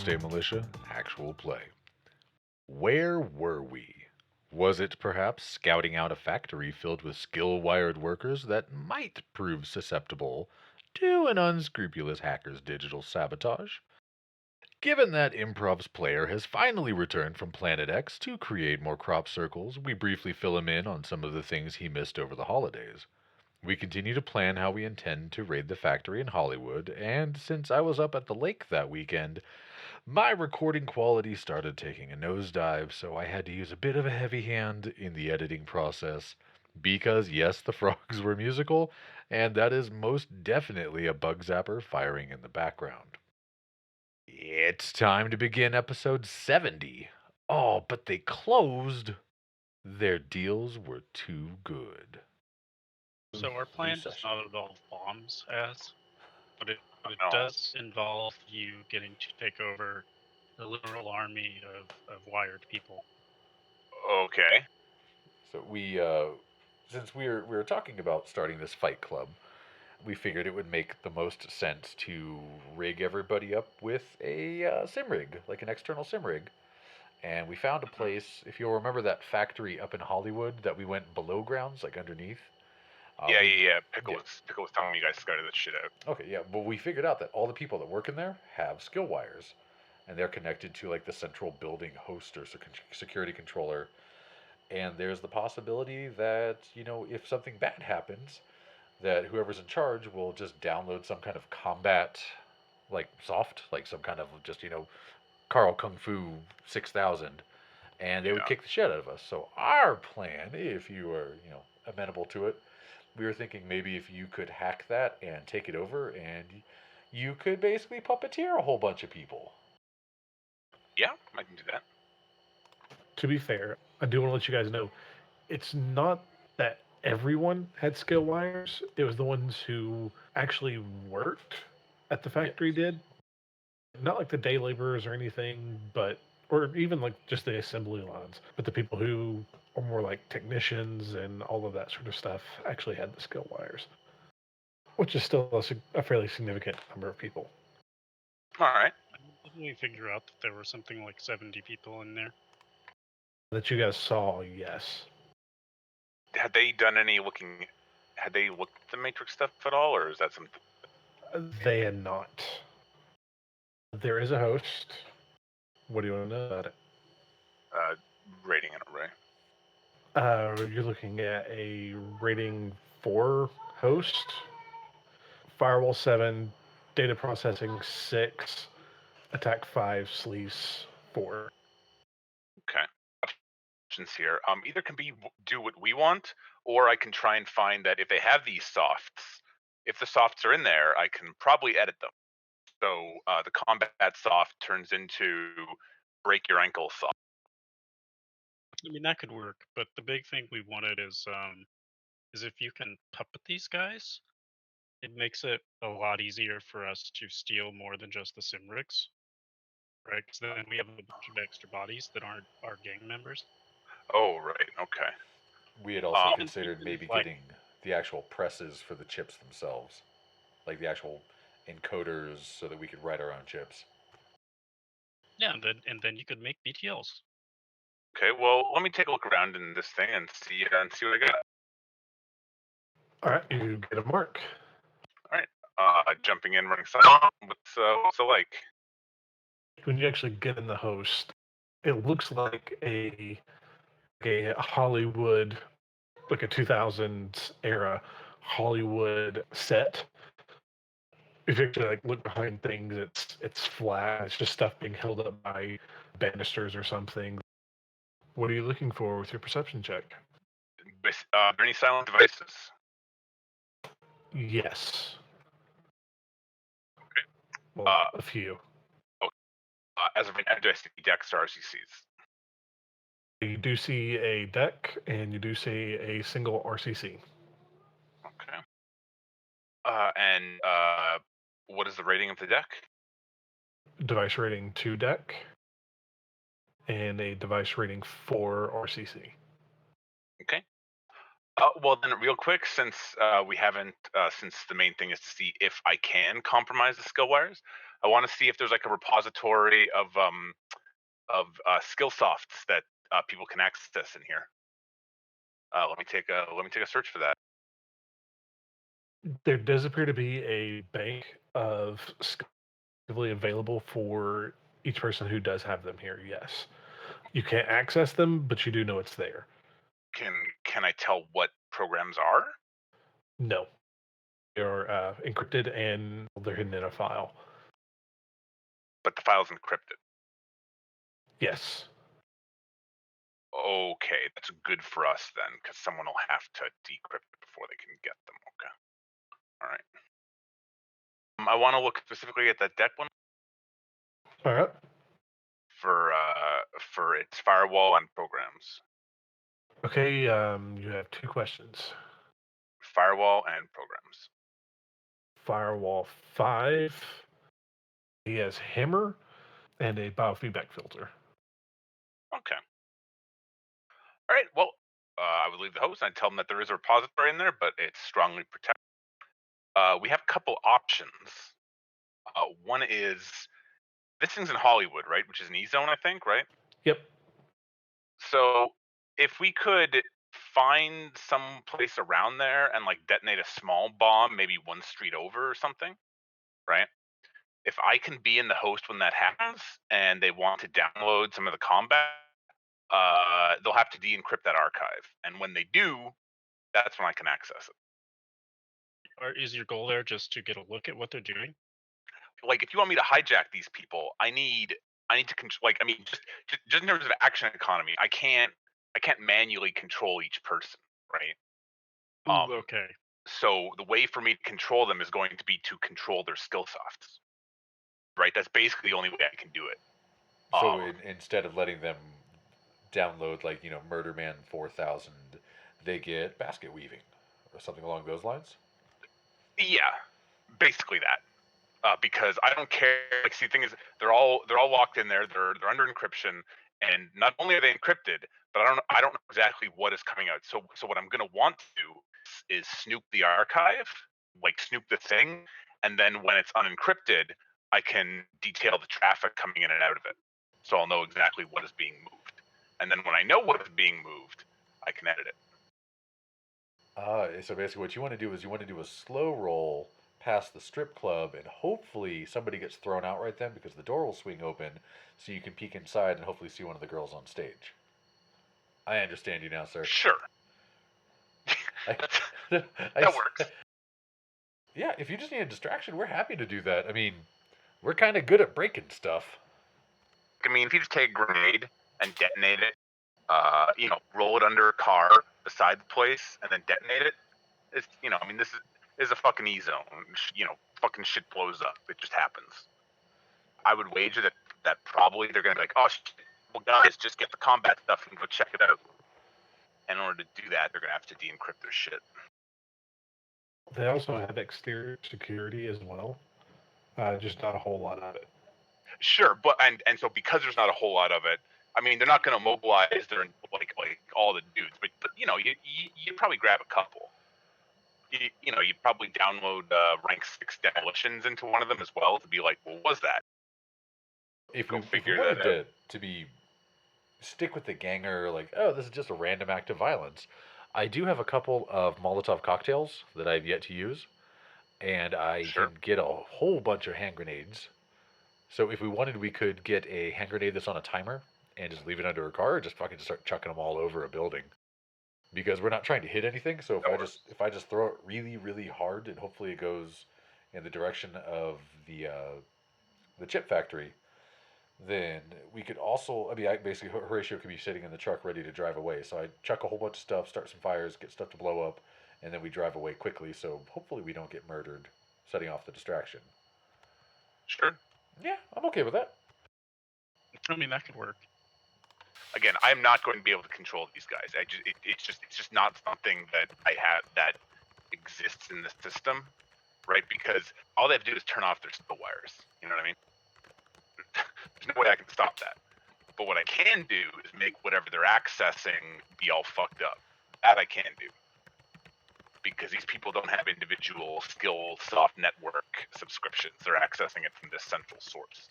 Estate Militia Actual Play. Where were we? Was it perhaps scouting out a factory filled with skill-wired workers that might prove susceptible to an unscrupulous hacker's digital sabotage? Given that Improv's player has finally returned from Planet X to create more crop circles, we briefly fill him in on some of the things he missed over the holidays. We continue to plan how we intend to raid the factory in Hollywood, and since I was up at the lake that weekend, my recording quality started taking a nosedive, so I had to use a bit of a heavy hand in the editing process. Because, yes, the frogs were musical, and that is most definitely a bug zapper firing in the background. It's time to begin episode 70. Oh, but they closed. Their deals were too good. So our New plan does session. not involve bombs, but it No. does involve you getting to take over the literal army of wired people. Okay. So since we were talking about starting this fight club, we figured it would make the most sense to rig everybody up with a sim rig, like an external sim rig. And we found a place. If you'll remember that factory up in Hollywood that we went below grounds, like underneath. Yeah, We yeah, yeah. Pickle yeah. was telling me you guys scouted that shit out. Okay, yeah. But we figured out that all the people that work in there have skill wires, and they're connected to like the central building host or security controller. And there's the possibility that, if something bad happens, that whoever's in charge will just download some kind of combat, like soft, like some kind of just, Carl Kung Fu 6000, and they would Yeah. kick the shit out of us. So our plan, if you are, amenable to it, we were thinking maybe if you could hack that and take it over, and you could basically puppeteer a whole bunch of people. Yeah, I can do that. To be fair, I do want to let you guys know it's not that everyone had skill wires. It was the ones who actually worked at the Yeah. factory did. Not like the day laborers or anything, but or even like just the assembly lines. But the people who are more like technicians and all of that sort of stuff actually had the skill wires, which is still a fairly significant number of people. All right. Didn't we figure out that there were something like 70 people in there? That you guys saw, yes. Had they done any looking? Had they looked at the Matrix stuff at all, or is that something? They had not. There is a host. What do you want to know about it? Rating an array? You're looking at a rating 4 host, firewall 7, data processing 6, attack 5, sleaze 4. Okay. Options here. Either can be do what we want, or I can try and find that if they have these softs, if the softs are in there, I can probably edit them. So the combat soft turns into break your ankle soft. I mean, that could work, but the big thing we wanted is if you can puppet these guys, it makes it a lot easier for us to steal more than just the sim rigs, right? Because then we have a bunch of extra bodies that aren't our gang members. Oh, right. Okay. We had also Even considered maybe like getting the actual presses for the chips themselves, like the actual encoders, so that we could write our own chips. yeah, and then you could make BTLs. Okay. Well, let me take a look around in this thing and see what I got. All right, you get a mark. All right. Jumping in, running silent. What's it like? When you actually get in the host, it looks like a Hollywood, like a 2000s era Hollywood set. If you actually like look behind things, it's flat. It's just stuff being held up by banisters or something. What are you looking for with your perception check? Are there any silent devices? Yes. Well, a few. As of right now, do I see decks or RCCs? You do see a deck, and you do see a single RCC. Okay. And what is the rating of the deck? Device rating 2 deck, and a device rating 4 RCC. Okay. Well, then, real quick, since we haven't, since the main thing is to see if I can compromise the skill wires, I want to see if there's like a repository of skill softs that people can access in here. Let me take a search for that. There does appear to be a bank of available for each person who does have them here. Yes, you can't access them, but you do know it's there. Can I tell what programs are? No, they're encrypted and they're hidden in a file. But the file's encrypted. Yes. Okay, that's good for us then, because someone will have to decrypt it before they can get them. Okay. All right. I want to look specifically at that deck one All right. for its firewall and programs. Okay. You have two questions. Firewall and programs. Firewall 5. He has hammer and a biofeedback filter. Okay. All right. Well, I would leave the host and I'd tell them that there is a repository in there, but it's strongly protected. We have a couple options. One is this thing's in Hollywood, right? Which is an E zone, I think, right? Yep. So if we could find some place around there and like detonate a small bomb, maybe one street over or something, right? If I can be in the host when that happens and they want to download some of the combat, they'll have to de-encrypt that archive. And when they do, that's when I can access it. Or is your goal there just to get a look at what they're doing? Like, if you want me to hijack these people, I need to control. Like, I mean, just in terms of action economy, I can't manually control each person, right? Okay. So the way for me to control them is going to be to control their skill softs, right? That's basically the only way I can do it. So instead of letting them download, like, Murder Man 4000, they get basket weaving or something along those lines? Yeah, basically that. Because I don't care. Like, see, the thing is, they're all locked in there. They're under encryption, and not only are they encrypted, but I don't know exactly what is coming out. So what I'm gonna want to do is snoop the archive, like snoop the thing, and then when it's unencrypted, I can detail the traffic coming in and out of it. So I'll know exactly what is being moved, and then when I know what is being moved, I can edit it. So basically what you want to do is you want to do a slow roll past the strip club, and hopefully somebody gets thrown out right then because the door will swing open, so you can peek inside and hopefully see one of the girls on stage. I understand you now, sir. Sure. That works. Yeah, if you just need a distraction, we're happy to do that. I mean, we're kind of good at breaking stuff. I mean, if you just take a grenade and detonate it, roll it under a car beside the place and then detonate it, it's, I mean, this is a fucking E zone. Fucking shit blows up. It just happens. I would wager that probably they're gonna be like, oh shit, well guys, just get the combat stuff and go check it out. And in order to do that, they're gonna have to de-encrypt their shit. They also have exterior security as well, just not a whole lot of it. Sure, but and so because there's not a whole lot of it, I mean, they're not going to mobilize their like all the dudes, but you probably grab a couple. You probably download rank 6 demolitions into one of them as well to be like, well, what was that? If we wanted to stick with the ganger, like, oh, this is just a random act of violence, I do have a couple of Molotov cocktails that I've yet to use, and I can get a whole bunch of hand grenades. So if we wanted, we could get a hand grenade that's on a timer and just leave it under a car, or just fucking start chucking them all over a building. Because we're not trying to hit anything, so if I just throw it really, really hard, and hopefully it goes in the direction of the chip factory, then we could also, I mean, basically Horatio could be sitting in the truck ready to drive away. So I chuck a whole bunch of stuff, start some fires, get stuff to blow up, and then we drive away quickly. So hopefully we don't get murdered, setting off the distraction. Sure. Yeah, I'm okay with that. I mean, that could work. Again, I'm not going to be able to control these guys. It's just not something that I have that exists in the system, right? Because all they have to do is turn off their skill wires. You know what I mean? There's no way I can stop that. But what I can do is make whatever they're accessing be all fucked up. That I can do. because these people don't have individual skill soft network subscriptions. They're accessing it from this central source.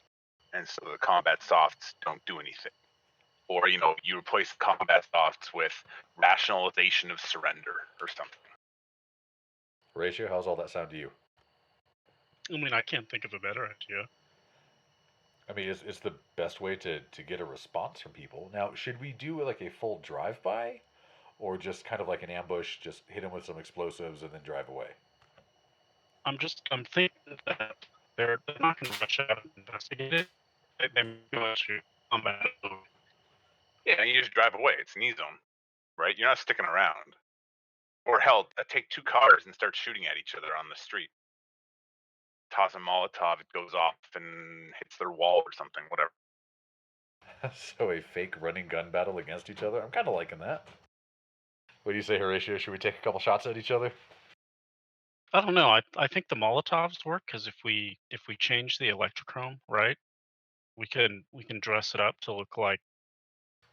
And so the combat softs don't do anything. Or, you replace combat softs with rationalization of surrender or something. Horatio, how's all that sound to you? I mean, I can't think of a better idea. I mean, it's the best way to get a response from people. Now, should we do like a full drive-by? Or just kind of like an ambush, just hit them with some explosives and then drive away? I'm thinking that they're not going to rush out and investigate it. They may let you combat it. Yeah, you just drive away. It's an E-zone, right? You're not sticking around. Or hell, take 2 cars and start shooting at each other on the street. Toss a Molotov, it goes off and hits their wall or something, whatever. So a fake running gun battle against each other? I'm kind of liking that. What do you say, Horatio? Should we take a couple shots at each other? I don't know. I think the Molotovs work because if we change the electrochrome, right, we can dress it up to look like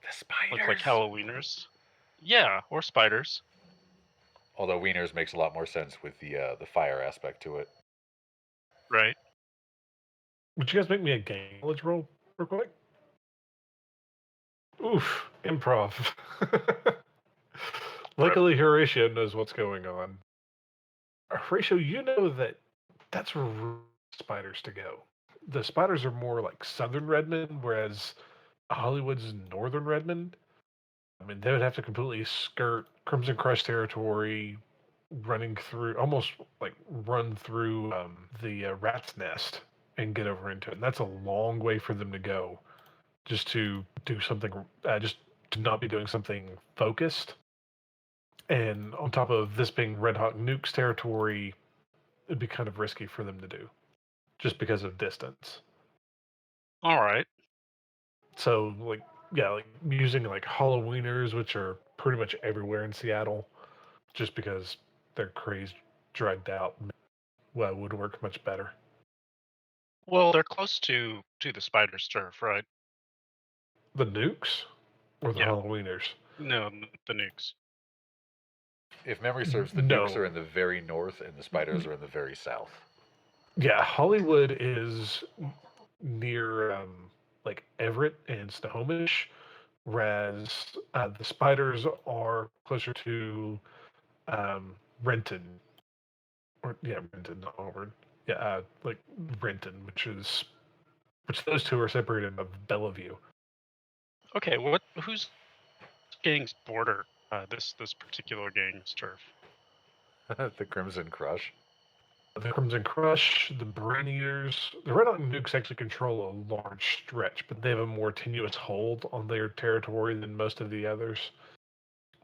The spiders. Look like Halloweeners. Yeah, or spiders. Although wieners makes a lot more sense with the fire aspect to it. Right. Would you guys make me a game knowledge roll real quick? Oof, improv. Luckily, Horatio knows what's going on. Horatio, you know that's where spiders to go. The spiders are more like southern Redmond, whereas Hollywood's northern Redmond. I mean, they would have to completely skirt Crimson Crush territory, almost like run through the rat's nest and get over into it. And that's a long way for them to go just to do something, just to not be doing something focused. And on top of this being Red Hawk Nuke's territory, it'd be kind of risky for them to do just because of distance. All right. So, like using like Halloweeners, which are pretty much everywhere in Seattle, just because they're crazed, dragged out, would work much better. Well, they're close to the spider's turf, right? The nukes or the Yeah. Halloweeners? No, the nukes. If memory serves, the No. nukes are in the very north and the spiders are in the very south. Yeah, Hollywood is near like Everett and Snohomish, whereas the spiders are closer to Renton. Renton, not Auburn. Yeah, like Renton, which those two are separated of Bellevue. Okay, who's gang's border? This particular gang's turf. The Crimson Crush. The Crimson Crush, the Brain Eaters, the Red Hawk Nukes actually control a large stretch, but they have a more tenuous hold on their territory than most of the others.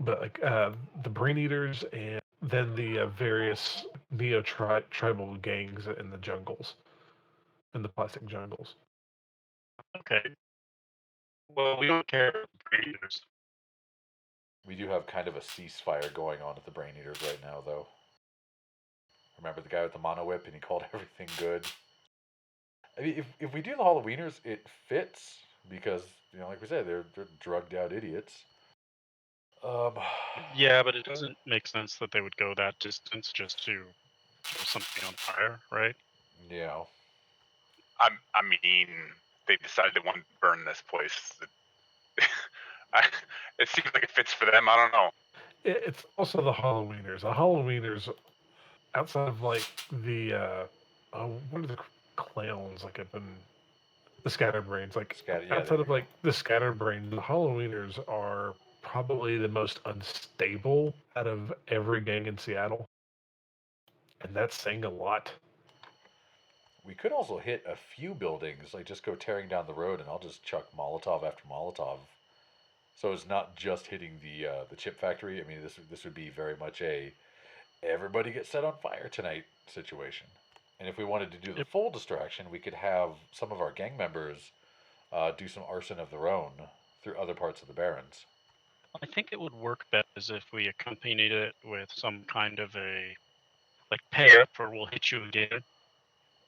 But like the Brain Eaters and then the various neo-tribal gangs in the jungles, in the plastic jungles. Okay. Well, we don't care about the Brain Eaters. We do have kind of a ceasefire going on at the Brain Eaters right now, though. Remember the guy with the mono whip and he called everything good? I mean, if we do the Halloweeners, it fits because, like we said, they're drugged out idiots. Yeah, but it doesn't make sense that they would go that distance just to throw something on fire, right? Yeah. I mean, they decided they want to burn this place. It seems like it fits for them. I don't know. It's also the Halloweeners. The Halloweeners, outside of like the what are the clowns like up in the Scatterbrains? Like outside of like the Scatterbrains, the Halloweeners are probably the most unstable out of every gang in Seattle, and that's saying a lot. We could also hit a few buildings, like just go tearing down the road, and I'll just chuck Molotov after Molotov. So it's not just hitting the chip factory. I mean, this would be very much a everybody get set on fire tonight situation. And if we wanted to do the full distraction, we could have some of our gang members do some arson of their own through other parts of the Barrens. I think it would work best as if we accompanied it with some kind of a pay up or we'll hit you again,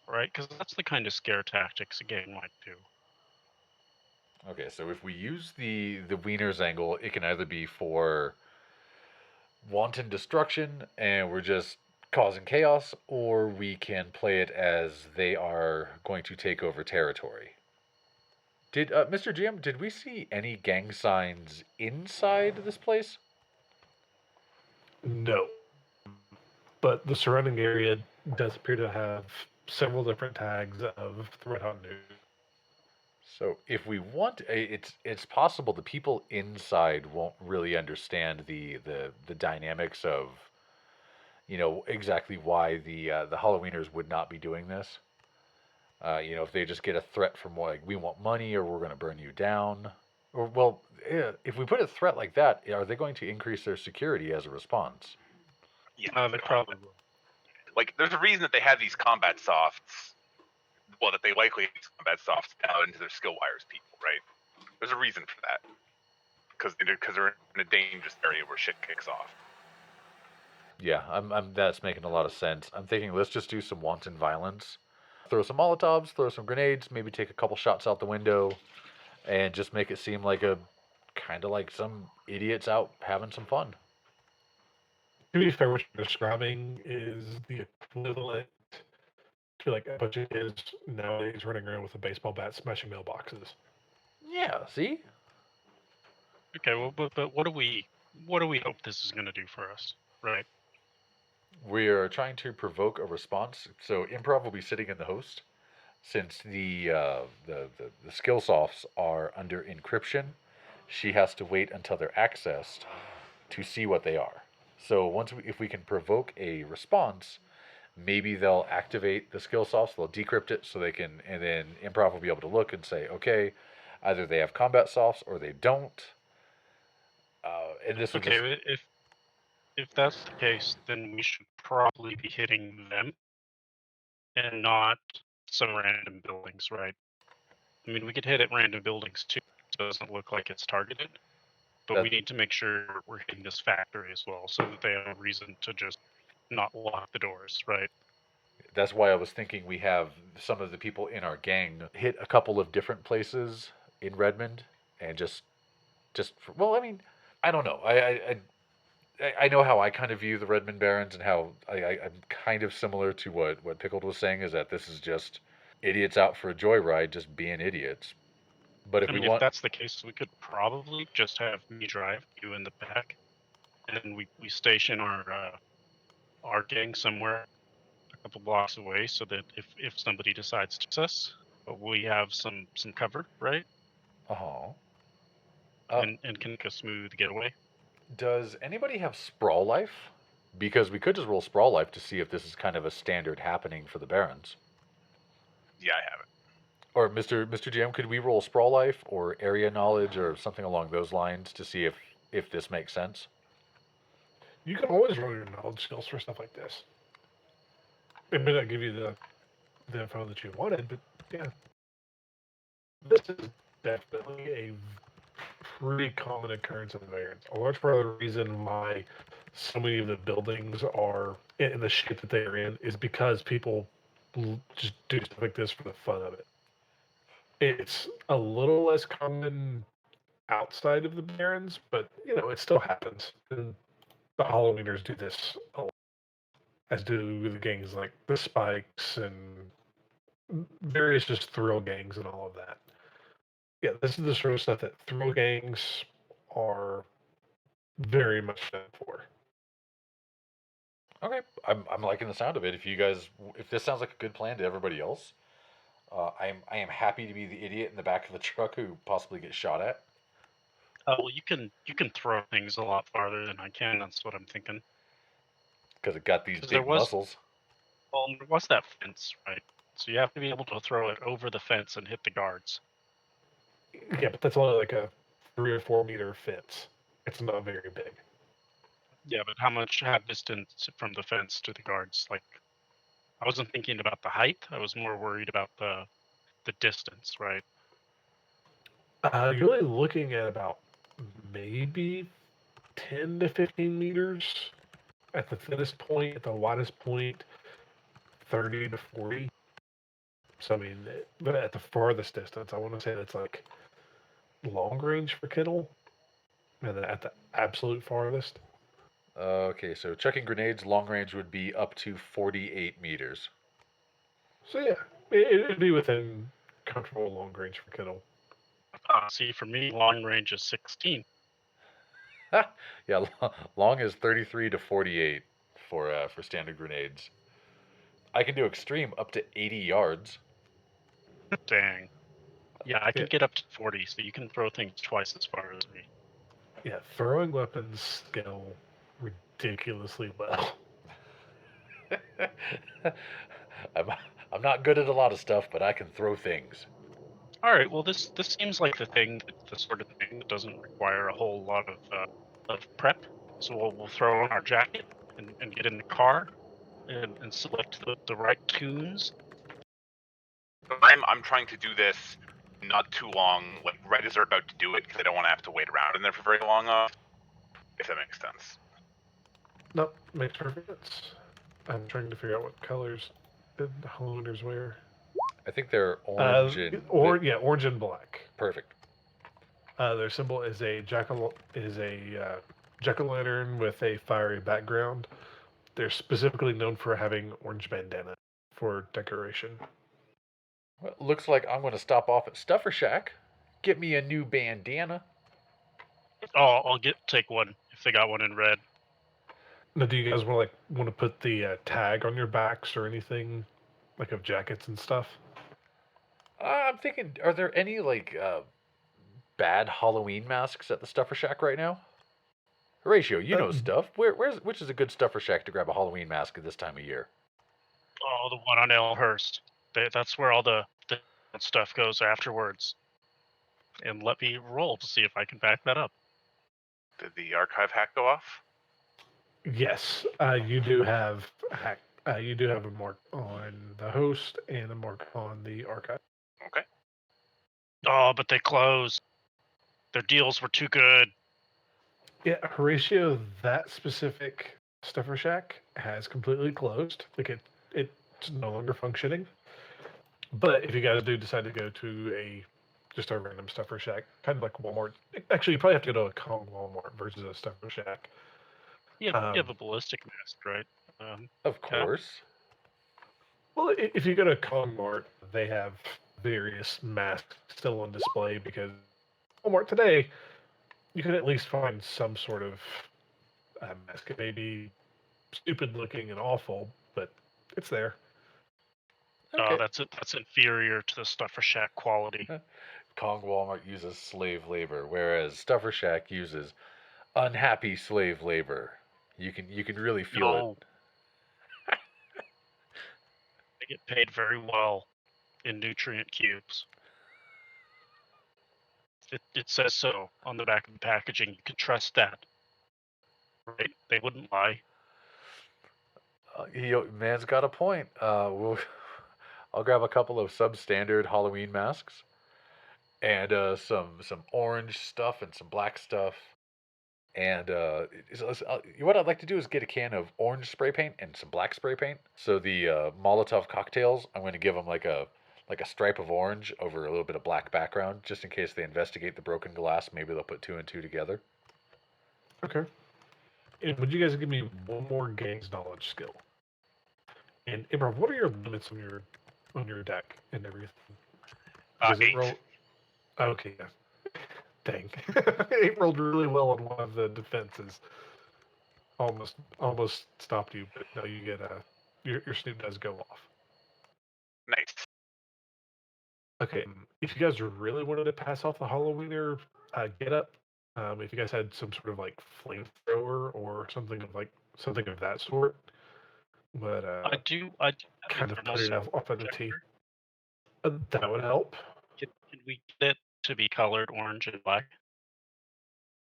right? Because that's the kind of scare tactics a gang might do. Okay, so if we use the Wieners angle, it can either be for wanton destruction and we're just causing chaos, or we can play it as they are going to take over territory. Did Mr. GM, did we see any gang signs inside this place? No, but the surrounding area does appear to have several different tags of threat on news. So if we want, it's possible the people inside won't really understand the dynamics of, exactly why the Halloweeners would not be doing this. If they just get a threat from like we want money or we're going to burn you down, or well, if we put a threat like that, are they going to increase their security as a response? Yeah, They probably will. like there's a reason that they have these combat softs. Well, that they likely have these combat softs out into their skill wires people, right? There's a reason for that. Because they're in a dangerous area where shit kicks off. Yeah, that's making a lot of sense. I'm thinking let's just do some wanton violence. Throw some Molotovs, throw some grenades, maybe take a couple shots out the window, and just make it seem like a kind of like some idiots out having some fun. To be fair, what you're describing is the equivalent to like a bunch of kids nowadays running around with a baseball bat smashing mailboxes. Yeah, see? Okay, well, but what do we hope this is going to do for us, right? We are trying to provoke a response. So Improv will be sitting in the host, since the skill softs are under encryption. She has to wait until they're accessed to see what they are. So if we can provoke a response, maybe they'll activate the skill softs. They'll decrypt it so they can, and then Improv will be able to look and say, okay, either they have combat softs or they don't. And this will Okay, if that's the case, then we should probably be hitting them and not some random buildings, right? I mean, we could hit at random buildings too. So it doesn't look like it's targeted, but we need to make sure we're hitting this factory as well, so that they have a reason to just not lock the doors, right? That's why I was thinking we have some of the people in our gang hit a couple of different places in Redmond, and well, I mean, I don't know. I know how I kind of view the Redmond Barons, and how I'm kind of similar to what Pickled was saying, is that this is just idiots out for a joyride, just being idiots. But if I we mean, if want, that's the case, we could probably just have me drive, you in the back, and we station our gang somewhere a couple blocks away, so that if somebody decides to chase us, we have some cover, right? uh-huh. And can make a smooth getaway. Does anybody have Sprawl Life? Because we could just roll Sprawl Life to see if this is kind of a standard happening for the Barons. Yeah, I have it. Or Mr. GM, could we roll Sprawl Life or Area Knowledge or something along those lines to see if this makes sense? You can always roll your knowledge skills for stuff like this. It may not give you the info that you wanted, but yeah. This is definitely a pretty common occurrence in the Barrens. A large part of the reason why so many of the buildings are in the shape that they are in is because people just do stuff like this for the fun of it. It's a little less common outside of the Barrens, but it still happens. And the Halloweeners do this a lot, as do the gangs like the Spikes and various just thrill gangs and all of that. Yeah, this is the sort of stuff that thrill gangs are very much known for. Okay, I'm liking the sound of it. If this sounds like a good plan to everybody else, I am happy to be the idiot in the back of the truck who possibly gets shot at. Well, you can throw things a lot farther than I can. That's what I'm thinking. Because it got these 'Cause big muscles. there was that fence, right? So you have to be able to throw it over the fence and hit the guards. Yeah, but that's only like a 3 or 4 meter fence. It's not very big. Yeah, but how much distance from the fence to the guards? Like, I wasn't thinking about the height. I was more worried about the distance, right? You're really looking at about maybe 10 to 15 meters at the thinnest point, at the widest point, 30 to 40. So, I mean, but at the farthest distance, I want to say that's like long range for Kittle, and then at the absolute farthest. Okay, so chucking grenades long range would be up to 48 meters. So yeah, it'd be within comfortable long range for Kittle. See, for me, long range is 16. Yeah, long is 33 to 48 for standard grenades. I can do extreme up to 80 yards. Dang. Yeah, I can Yeah. get up to 40, so you can throw things twice as far as me. Yeah, throwing weapons scale ridiculously well. I'm I'm not good at a lot of stuff, but I can throw things. All right, well, this seems like the sort of thing that doesn't require a whole lot of prep. So we'll throw on our jacket and get in the car and select the right tunes. I'm trying to do this not too long, like right as they're about to do it, because I don't want to have to wait around in there for very long. If that makes sense. Nope, makes perfect sense. I'm trying to figure out what colors did the Halloweeners wear. I think they're orange and orange and black. perfect. Their symbol is a jack-o'-lantern with a fiery background. They're specifically known for having orange bandana for decoration. Well, looks like I'm going to stop off at Stuffer Shack. Get me a new bandana. Oh, I'll take one if they got one in red. Now, do you guys want to put the tag on your backs or anything, like of jackets and stuff? I'm thinking, are there any bad Halloween masks at the Stuffer Shack right now? Horatio, you know stuff. Which is a good Stuffer Shack to grab a Halloween mask at this time of year? Oh, the one on Elmhurst. That's where all the stuff goes afterwards. And let me roll to see if I can back that up. Did the archive hack go off? Yes, you do have you do have a mark on the host and a mark on the archive. Okay. Oh, but they closed. Their deals were too good. Yeah, Horatio, that specific Stuffer Shack has completely closed. Like it's no longer functioning. But if you guys do decide to go to just a random Stuffer Shack, kind of like Walmart, actually you probably have to go to a Kong Walmart versus a Stuffer Shack. You have a ballistic mask, right? Of course. Well, if you go to Kong Mart, they have various masks still on display because Walmart today, you can at least find some sort of mask. It may be stupid looking and awful, but it's there. Okay. Oh, that's inferior to the Stuffer Shack quality. Kong Walmart uses slave labor, whereas Stuffer Shack uses unhappy slave labor. You can really feel it. They get paid very well in nutrient cubes. It says so on the back of the packaging. You can trust that. Right? They wouldn't lie. Man's got a point. I'll grab a couple of substandard Halloween masks and some orange stuff and some black stuff. And what I'd like to do is get a can of orange spray paint and some black spray paint. So the Molotov cocktails, I'm going to give them like a stripe of orange over a little bit of black background, just in case they investigate the broken glass. Maybe they'll put two and two together. Okay. And would you guys give me one more gang's knowledge skill? And Improv, what are your limits on your deck and everything? Does it roll? Okay, yeah. Dang, it rolled really well on one of the defenses. Almost stopped you, but no, you get your snoop does go off. Nice. Okay, if you guys really wanted to pass off the Halloweener get up, if you guys had some sort of like flamethrower or something of that sort, but I do kind of put it off on the tee. That would help. Can we get it to be colored orange and black?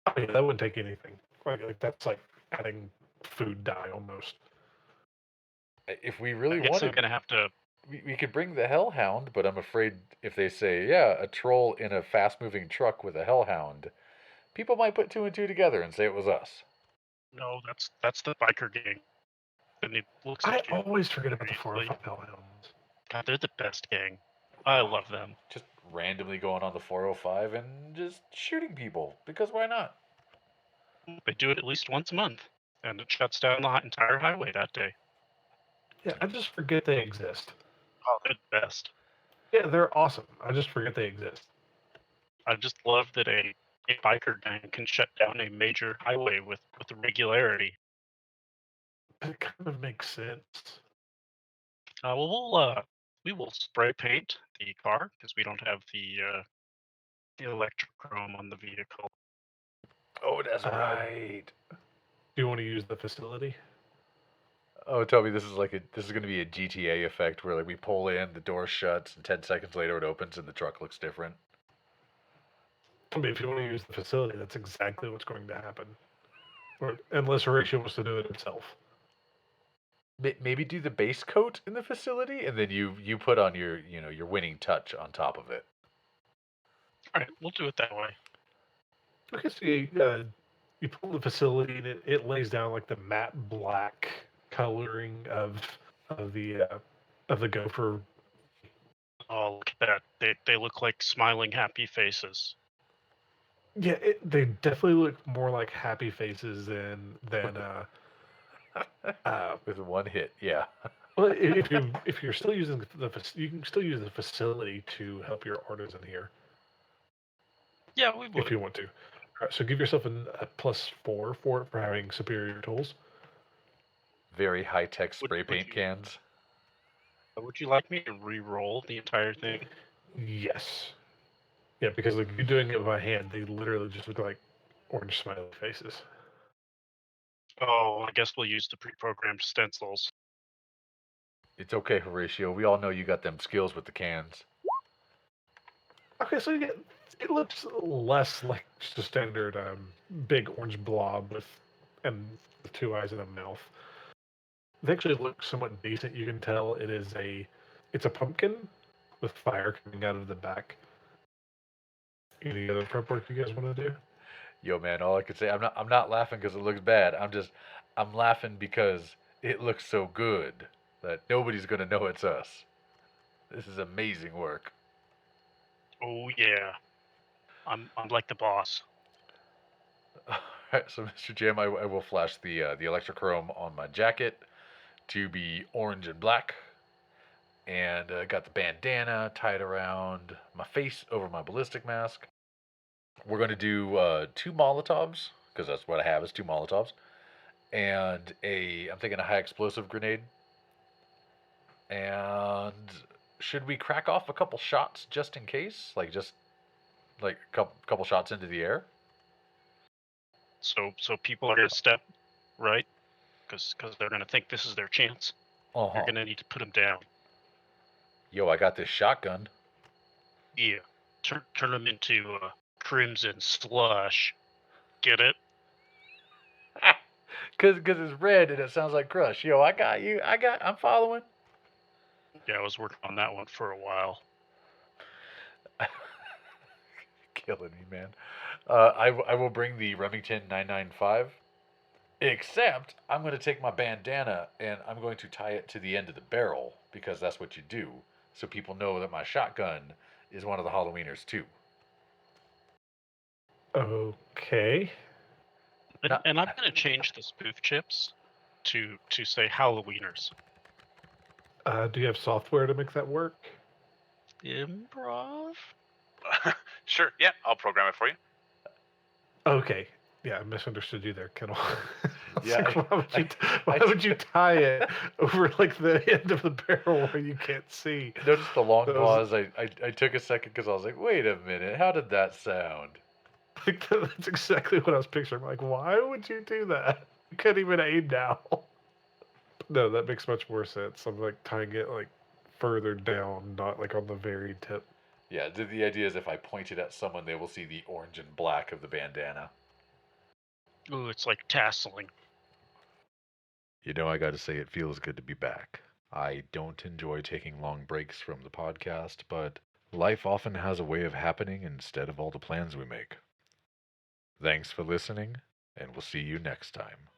Oh, yeah, that wouldn't take anything. Like that's like adding food dye almost. If we really wanted, wanted, I'm gonna have to. We could bring the Hellhound, but I'm afraid if they say, yeah, a troll in a fast-moving truck with a Hellhound, people might put two and two together and say it was us. No, that's the biker gang. And it looks I like always forget about the 405 Hellhounds. God, they're the best gang. I love them. Just randomly going on the 405 and just shooting people, because why not? They do it at least once a month. And it shuts down the entire highway that day. Yeah, I just forget they exist. Oh, they're the best. Yeah, they're awesome. I just forget they exist. I just love that a biker gang can shut down a major highway with regularity. It kind of makes sense. We will spray paint the car because we don't have the electrochrome on the vehicle. Oh, that's Uh, right. Do you want to use the facility? Oh, tell me this is going to be a GTA effect where like we pull in, the door shuts, and 10 seconds later it opens and the truck looks different. I mean, if you want to use the facility, that's exactly what's going to happen. Or, unless Horatio wants to do it himself. Maybe do the base coat in the facility, and then you put on your winning touch on top of it. All right, we'll do it that way. Okay, so you pull the facility, and it lays down like the matte black coloring of the gopher. Oh, look at that! They look like smiling, happy faces. Yeah, they definitely look more like happy faces than With one hit, yeah. Well, if you're still using you can still use the facility to help your artisan here Yeah, we would. if you want to. All right, so give yourself a +4 for it for having superior tools. Very high-tech spray Would paint you- cans. Would you like me to re-roll the entire thing? Yes. Yeah, because like you're doing it by hand, they literally just look like orange smiley faces. Oh, I guess we'll use the pre-programmed stencils. It's okay, Horatio. We all know you got them skills with the cans. Okay, so it looks less like just a standard big orange blob with 2 eyes and a mouth. They actually look somewhat decent. You can tell it's a pumpkin with fire coming out of the back. Any other prep work you guys want to do? Yo, man, all I could say, I'm not laughing because it looks bad. I'm laughing because it looks so good that nobody's gonna know it's us. This is amazing work. Oh yeah, I'm like the boss. Alright, so Mr. Jim, I will flash the electrochrome on my jacket to be orange and black, and got the bandana tied around my face over my ballistic mask. We're going to do 2 Molotovs, because that's what I have is 2 Molotovs, and I'm thinking a high explosive grenade. And should we crack off a couple shots just in case? Just a couple shots into the air? So people are gonna step right, because they're gonna think this is their chance. Uh-huh. You're gonna need to put them down. Yo, I got this shotgun. Yeah, turn them into crimson slush. Get it? Cause it's red and it sounds like crush. Yo, I got you. I'm following. Yeah, I was working on that one for a while. Killing me, man. I will bring the Remington 995. Except I'm going to take my bandana and I'm going to tie it to the end of the barrel because that's what you do. So people know that my shotgun is one of the Halloweeners too. Okay. And I'm gonna change the spoof chips to say Halloweeners. Do you have software to make that work? Improv? Sure, yeah, I'll program it for you. Okay. Yeah, I misunderstood you there, Kendall. Yeah, Why would you tie it over like the end of the barrel where you can't see? Notice the long That pause. I took a second because I was like, wait a minute, how did that sound? Like that's exactly what I was picturing. Like, why would you do that? You can't even aim now. No, that makes much more sense. I'm like tying it like further down, not like on the very tip. Yeah, the idea is if I point it at someone, they will see the orange and black of the bandana. Ooh, it's like tasseling. You know, I got to say, it feels good to be back. I don't enjoy taking long breaks from the podcast, but life often has a way of happening instead of all the plans we make. Thanks for listening, and we'll see you next time.